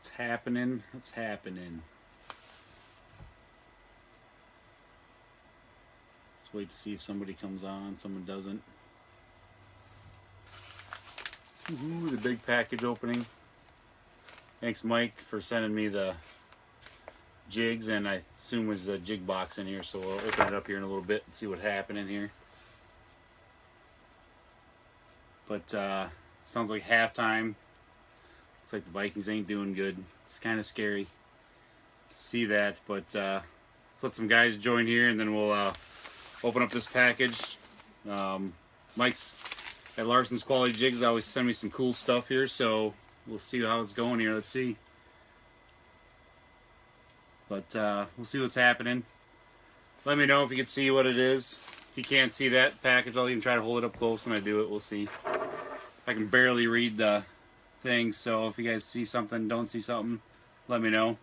What's happening? What's happening? Let's wait to see if somebody comes on. Someone doesn't. Ooh, the big package opening. Thanks, Mike, for sending me the jigs, and I assume there's a jig box in here, so we'll open it up here in a little bit and see what's happening here. But sounds like halftime. Looks like the Vikings ain't doing good. It's kind of scary to see that, but let's let some guys join here, and then we'll open up this package. Mike's at Larson's Quality Jigs always send me some cool stuff here, so we'll see how it's going here. Let's see. But we'll see what's happening. Let me know if you can see what it is. If you can't see that package, I'll even try to hold it up close when I do it. We'll see. I can barely read the thing, so if you guys see something, don't see something, let me know.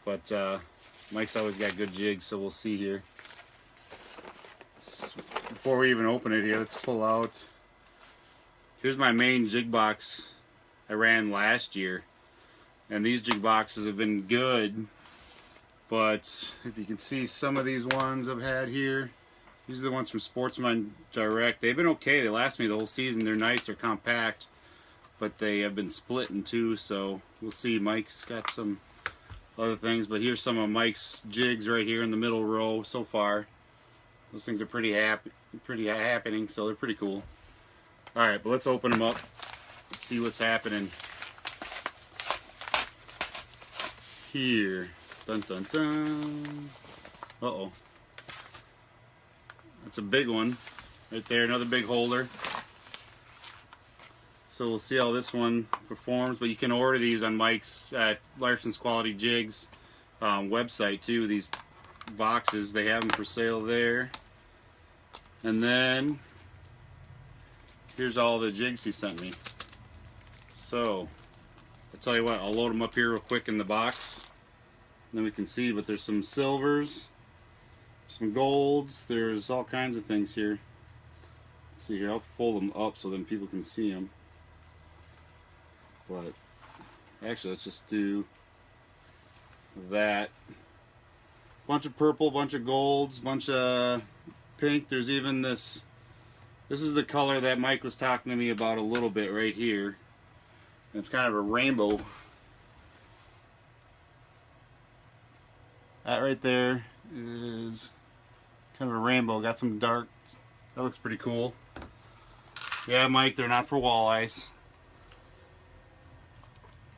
But Mike's always got good jigs, so we'll see here. Before we even open it here, let's pull out. Here's my main jig box I ran last year. And these jig boxes have been good, but if you can see some of these ones I've had here, these are the ones from Sportsman Direct. They've been okay. They last me the whole season. They're nice. They're compact, but they have been split in two, so we'll see. Mike's got some other things, but here's some of Mike's jigs right here in the middle row so far. Those things are pretty happening, so they're pretty cool. All right, but let's open them up. Let's see what's happening here. Dun dun dun. Uh-oh. That's a big one right there, another big holder. So we'll see how this one performs, but you can order these on Mike's at Larson's Quality Jigs website too. These boxes, they have them for sale there. And then here's all the jigs he sent me. So I'll tell you what, I'll load them up here real quick in the box, and then we can see. But there's some silvers, some golds, there's all kinds of things here. Let's see here, I'll fold them up so then people can see them. But actually, let's just do that. Bunch of purple, bunch of golds, bunch of pink. There's even this. This is the color that Mike was talking to me about a little bit right here. It's kind of a rainbow. That right there is kind of a rainbow. Got some dark. That looks pretty cool. Yeah, Mike, they're not for walleyes.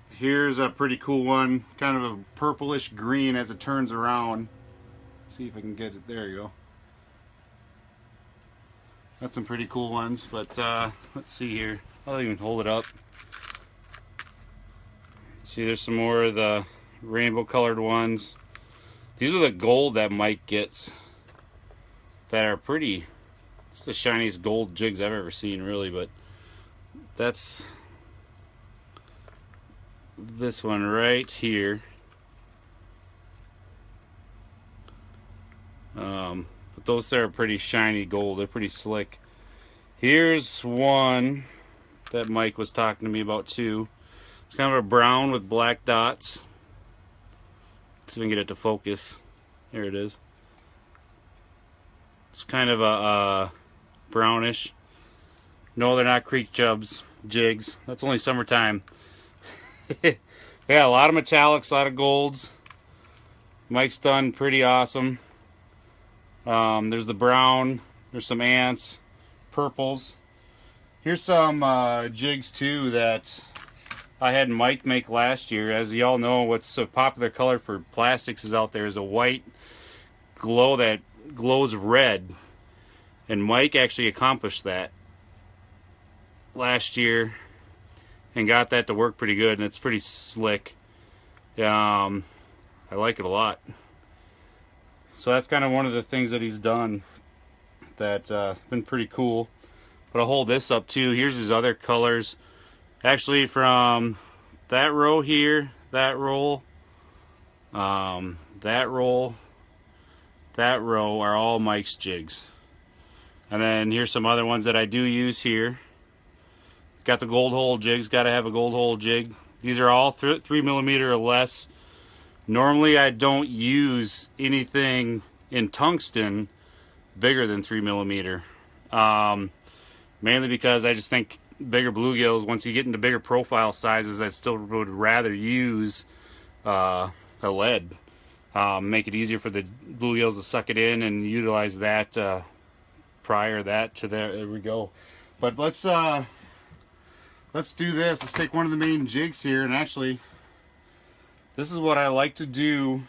Here's a pretty cool one. Kind of a purplish green as it turns around. Let's see if I can get it. There you go. That's some pretty cool ones. But let's see here. I'll even hold it up. See, there's some more of the rainbow colored ones. These are the gold that Mike gets that are pretty. It's the shiniest gold jigs I've ever seen, really, but that's this one right here. But those are pretty shiny gold. They're pretty slick. Here's one that Mike was talking to me about too. It's kind of a brown with black dots. See if we can get it to focus. There it is. It's kind of a brownish. No, they're not creek chubs jigs. That's only summertime. Yeah, a lot of metallics, a lot of golds. Mike's done pretty awesome. There's the brown. There's some ants, purples. Here's some jigs too that I had Mike make last year. As you all know, what's a popular color for plastics is out there is a white glow that glows red. And Mike actually accomplished that last year and got that to work pretty good, and it's pretty slick. I like it a lot. So that's kind of one of the things that he's done that's been pretty cool. But I'll hold this up too. Here's his other colors. Actually, from that row here, that roll, that roll, that row are all Mike's jigs. And then here's some other ones that I do use here. Got the gold hole jigs. Got to have a gold hole jig. These are all 3mm or less. Normally I don't use anything in tungsten bigger than 3mm. Mainly because I just think bigger bluegills, once you get into bigger profile sizes, I still would rather use a lead. Make it easier for the bluegills to suck it in and utilize that prior that to there we go. But let's do this. Let's take one of the main jigs here, and actually this is what I like to do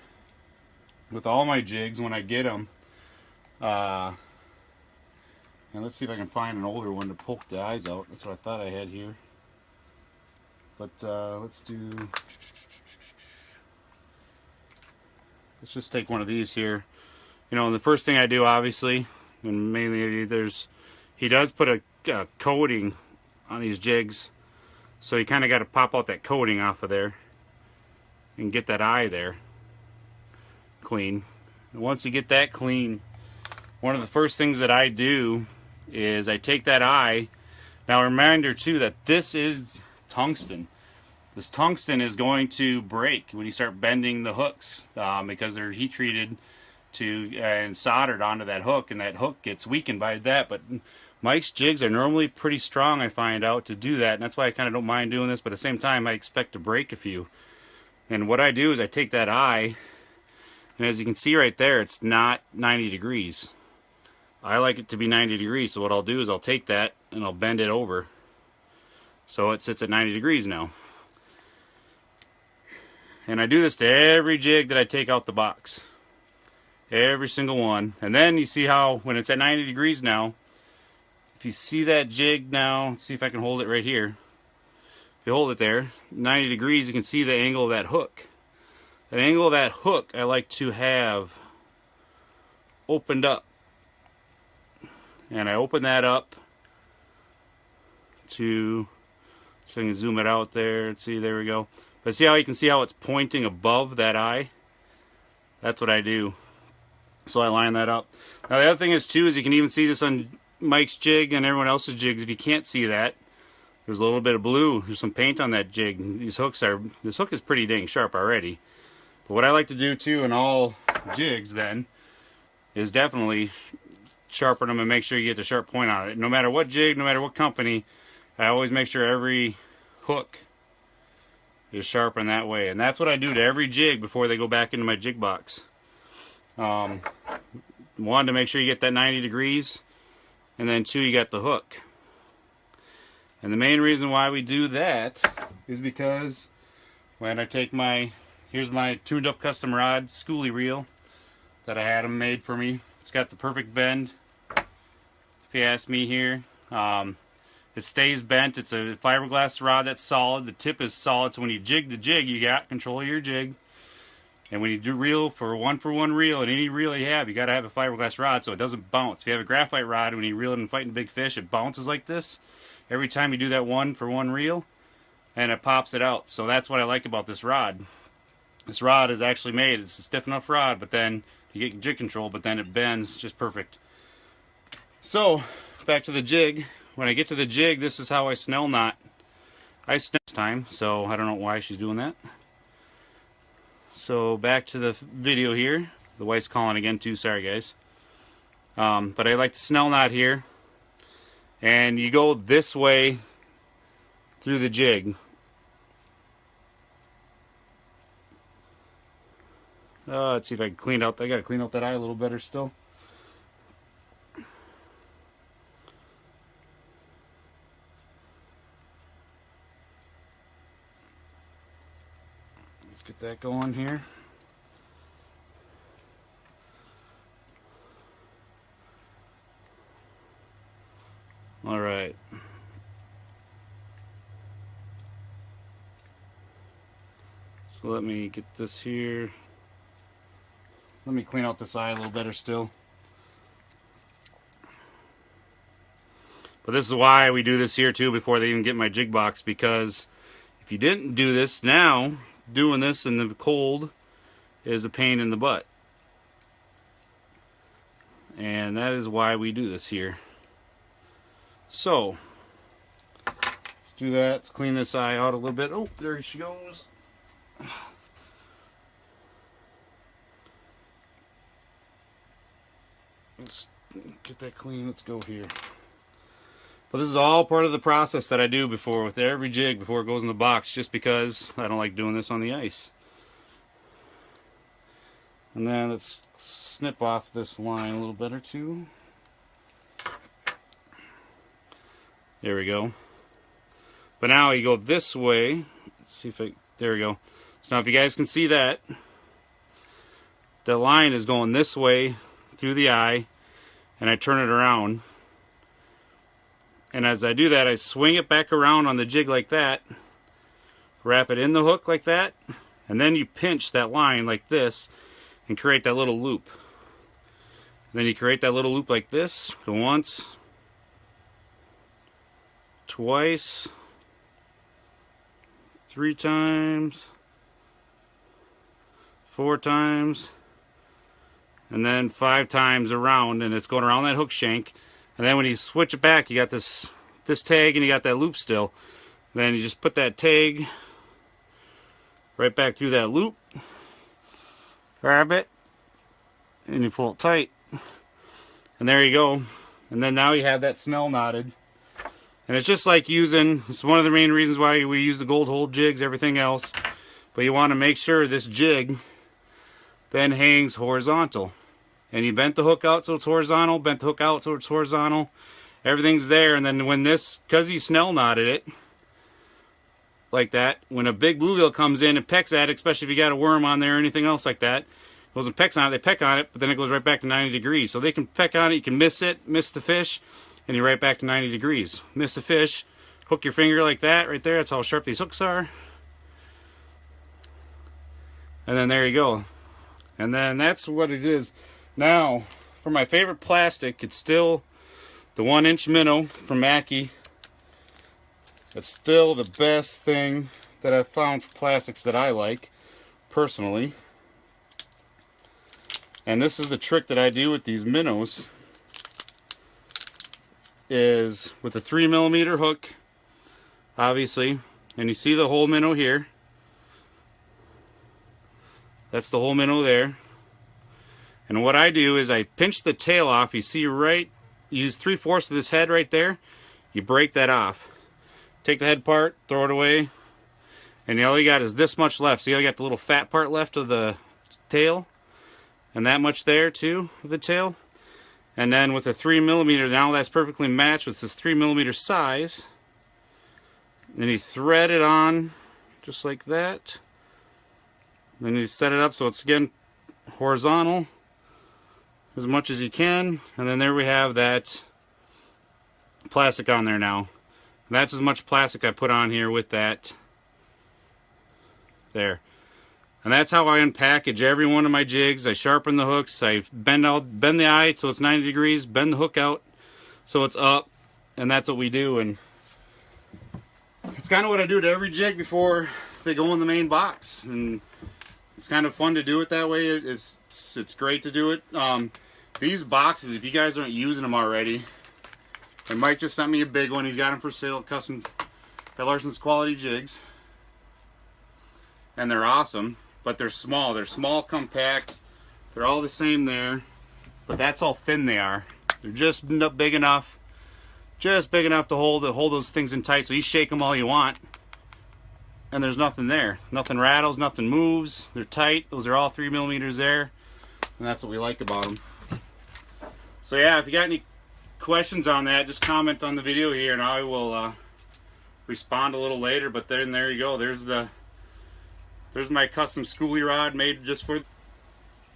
with all my jigs when I get them. And let's see if I can find an older one to poke the eyes out. That's what I thought I had here. But let's just take one of these here. You know, and the first thing I do, obviously, and mainly he does put a coating on these jigs, so you kind of got to pop out that coating off of there and get that eye there clean. And once you get that clean, one of the first things that I do is I take that eye. Now, a reminder too that this is tungsten. This tungsten is going to break when you start bending the hooks because they're heat treated and soldered onto that hook, and that hook gets weakened by that. But Mike's jigs are normally pretty strong, I find out, to do that, and that's why I kind of don't mind doing this, but at the same time I expect to break a few. And what I do is I take that eye, and as you can see right there, it's not 90 degrees. I like it to be 90 degrees, so what I'll do is I'll take that and I'll bend it over so it sits at 90 degrees now. And I do this to every jig that I take out the box. Every single one. And then you see how when it's at 90 degrees now, if you see that jig now, let's see if I can hold it right here. If you hold it there, 90 degrees, you can see the angle of that hook. That angle of that hook I like to have opened up. And I open that up to, so I can zoom it out there. Let's see, there we go. But see how you can see how it's pointing above that eye? That's what I do. So I line that up. Now the other thing is too, is you can even see this on Mike's jig and everyone else's jigs. If you can't see that, there's a little bit of blue. There's some paint on that jig. This hook is pretty dang sharp already. But what I like to do too in all jigs then is definitely sharpen them and make sure you get the sharp point on it. No matter what jig, no matter what company, I always make sure every hook is sharpened that way. And that's what I do to every jig before they go back into my jig box. One, to make sure you get that 90 degrees, and then two, you got the hook. And the main reason why we do that is because when I take here's my tuned up custom rod schoolie reel that I had them made for me. It's got the perfect bend, if you ask me here. It stays bent. It's a fiberglass rod that's solid. The tip is solid, so when you jig the jig, you got control of your jig. And when you do reel for one reel, and any reel you have a fiberglass rod so it doesn't bounce. If you have a graphite rod, when you reel it and fighting big fish, it bounces like this every time you do that one reel, and it pops it out. So that's what I like about this rod. This rod is actually made, it's a stiff enough rod, but then you get jig control, but then it bends just perfect. So back to the jig. When I get to the jig, this is how I snell knot. I snell this time, so I don't know why she's doing that. So back to the video here. The wife's calling again too, sorry guys. But I like to snell knot here. And you go this way through the jig. Let's see if I can clean out. I gotta clean out that eye a little better still. Let's get that going here. All right. So let me get this here. Let me clean out this eye a little better still. But this is why we do this here too before they even get my jig box, because if you didn't do this now, doing this in the cold is a pain in the butt. And that is why we do this here. So, let's do that. Let's clean this eye out a little bit. Oh, there she goes. Let's get that clean. Let's go here. But this is all part of the process that I do before with every jig before it goes in the box, just because I don't like doing this on the ice. And then let's snip off this line a little better too. There we go. But now you go this way. Let's see if there we go. So now if you guys can see that, the line is going this way through the eye, and I turn it around. And as I do that, I swing it back around on the jig like that, wrap it in the hook like that, and then you pinch that line like this and create that little loop. And then you create that little loop like this. Go once, twice, 3 times, 4 times, and then 5 times around, and it's going around that hook shank. And then when you switch it back, you got this tag and you got that loop still. Then you just put that tag right back through that loop, grab it, and you pull it tight. And there you go. And then now you have that snell knotted. And it's just like it's one of the main reasons why we use the gold hold jigs, everything else. But you want to make sure this jig then hangs horizontal. And you bent the hook out so it's horizontal, bent the hook out so it's horizontal. Everything's there, and then when because he snell knotted it, like that, when a big bluegill comes in and pecks at it, especially if you got a worm on there or anything else like that, goes and pecks on it, they peck on it, but then it goes right back to 90 degrees. So they can peck on it, you can miss it, miss the fish, and you're right back to 90 degrees. Miss the fish, hook your finger like that, right there, that's how sharp these hooks are. And then there you go. And then that's what it is. Now, for my favorite plastic, it's still the 1-inch minnow from Mackie. It's still the best thing that I've found for plastics that I like, personally. And this is the trick that I do with these minnows, is with a 3mm hook, obviously, and you see the whole minnow here. That's the whole minnow there. And what I do is I pinch the tail off. You see right, use 3/4 of this head right there. You break that off. Take the head part, throw it away, and all you got is this much left. So you got the little fat part left of the tail, and that much there too of the tail. And then with a 3mm, now that's perfectly matched with this 3mm size. Then you thread it on just like that. Then you set it up so it's again horizontal as much as you can, and then there we have that plastic on there now. And that's as much plastic I put on here with that there. And that's how I unpackage every one of my jigs. I sharpen the hooks, I bend the eye so it's 90 degrees, bend the hook out so it's up, and that's what we do. And it's kind of what I do to every jig before they go in the main box. And it's kind of fun to do it that way. It's great to do it. These boxes, if you guys aren't using them already, and Mike just sent me a big one. He's got them for sale, custom at Larson's Quality Jigs, and they're awesome. But they're small. They're small, compact. They're all the same there, but that's how thin they are. They're just big enough, to hold those things in tight. So you shake them all you want, and there's nothing there. Nothing rattles, nothing moves. They're tight. Those are all 3mm there, and that's what we like about them. So yeah, if you got any questions on that, just comment on the video here, and I will respond a little later. But then there you go. There's my custom schoolie rod made just for,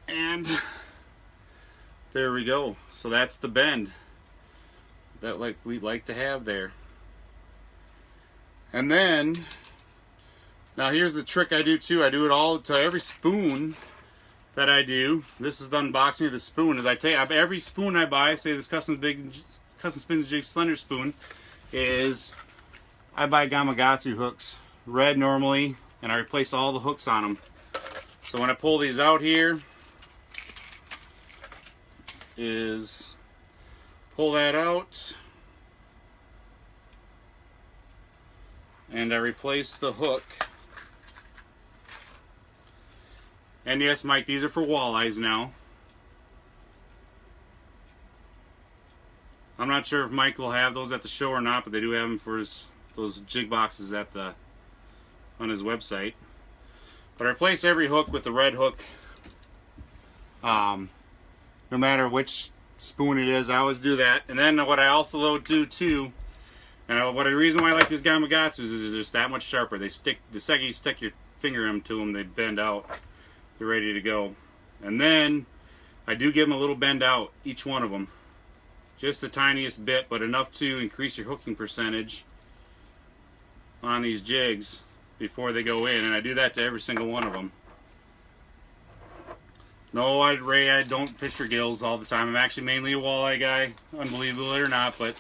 and there we go. So that's the bend that we like to have there. And then now here's the trick I do too. I do it all to every spoon that I do. This is the unboxing of the spoon. Is I take every spoon I buy, say this Custom Spins Jig Slender spoon, is I buy Gamakatsu hooks, red normally, and I replace all the hooks on them. So when I pull these out here, pull that out, and I replaced the hook. And yes, Mike, these are for walleyes now. I'm not sure if Mike will have those at the show or not, but they do have them for those jig boxes on his website. But I replace every hook with the red hook. No matter which spoon it is, I always do that. And then what I also do too, and the reason why I like these Gamakatsus is they're just that much sharper. They stick, the second you stick your finger into them, they bend out. They're ready to go. And then I do give them a little bend out, each one of them. Just the tiniest bit, but enough to increase your hooking percentage on these jigs before they go in. And I do that to every single one of them. No, Ray, I don't fish for gills all the time. I'm actually mainly a walleye guy, unbelievable or not, but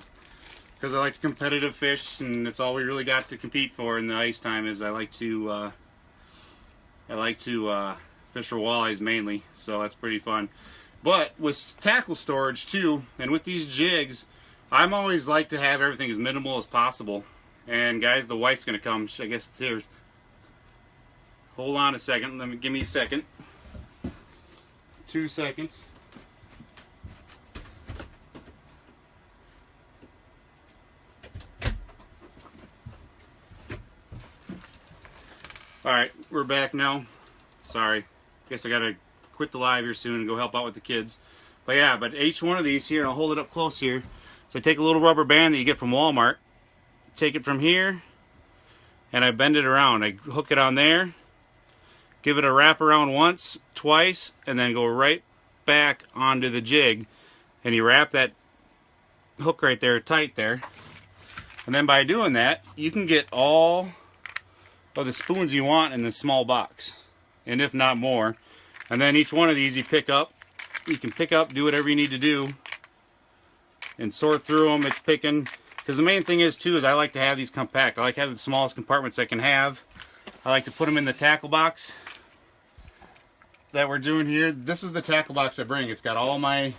because I like to competitive fish, and it's all we really got to compete for in the ice time. Is I like to fish for walleyes mainly, so that's pretty fun. But with tackle storage too, and with these jigs, I'm always like to have everything as minimal as possible. And guys, the wife's gonna come. I guess here. Hold on a second. Give me a second. 2 seconds. Alright, we're back now. Sorry. Guess I gotta quit the live here soon and go help out with the kids. But yeah, but each one of these here, and I'll hold it up close here. So I take a little rubber band that you get from Walmart, take it from here, and I bend it around. I hook it on there, give it a wrap around once, twice, and then go right back onto the jig. And you wrap that hook right there tight there. And then by doing that, you can get all of the spoons you want in this small box, and if not more. And then each one of these you pick up. You can pick up, do whatever you need to do, and sort through them. It's picking, because the main thing is too, is I like to have these compact. I like to have the smallest compartments I can have. I like to put them in the tackle box that we're doing here. This is the tackle box I bring. It's got all my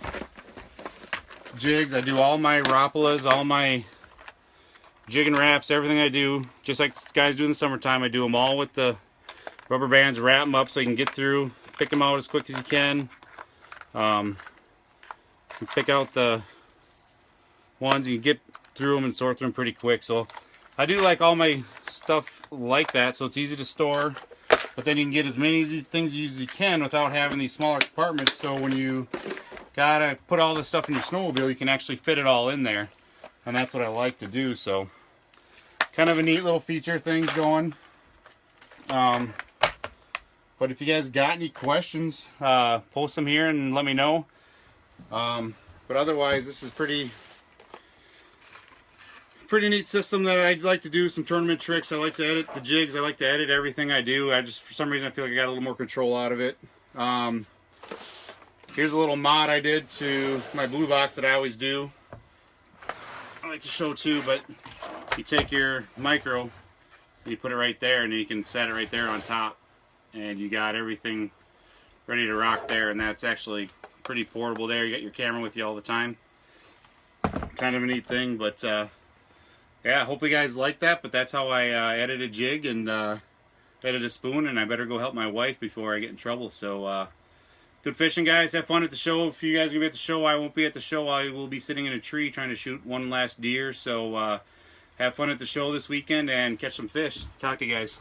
jigs. I do all my Rapalas, all my jig and wraps, everything I do, just like guys do in the summertime. I do them all with the rubber bands, wrap them up so you can get through, pick them out as quick as you can. You pick out the ones, you can get through them and sort through them pretty quick. So I do like all my stuff like that, so it's easy to store, but then you can get as many things as you can without having these smaller compartments. So when you gotta put all this stuff in your snowmobile, you can actually fit it all in there, and that's what I like to do. So kind of a neat little feature things going. But if you guys got any questions, post them here and let me know. But otherwise, this is pretty neat system that I'd like to do some tournament tricks. I like to edit the jigs. I like to edit everything I do. I just, for some reason, I feel like I got a little more control out of it. Here's a little mod I did to my blue box that I always do. I like to show too, but you take your micro and you put it right there, and you can set it right there on top, and you got everything ready to rock there. And that's actually pretty portable there. You got your camera with you all the time. Kind of a neat thing. But yeah, hopefully you guys like that. But that's how I edit a jig and edit a spoon, and I better go help my wife before I get in trouble. So good fishing, guys. Have fun at the show. If you guys are going to be at the show, I won't be at the show. I will be sitting in a tree trying to shoot one last deer. So have fun at the show this weekend and catch some fish. Talk to you guys.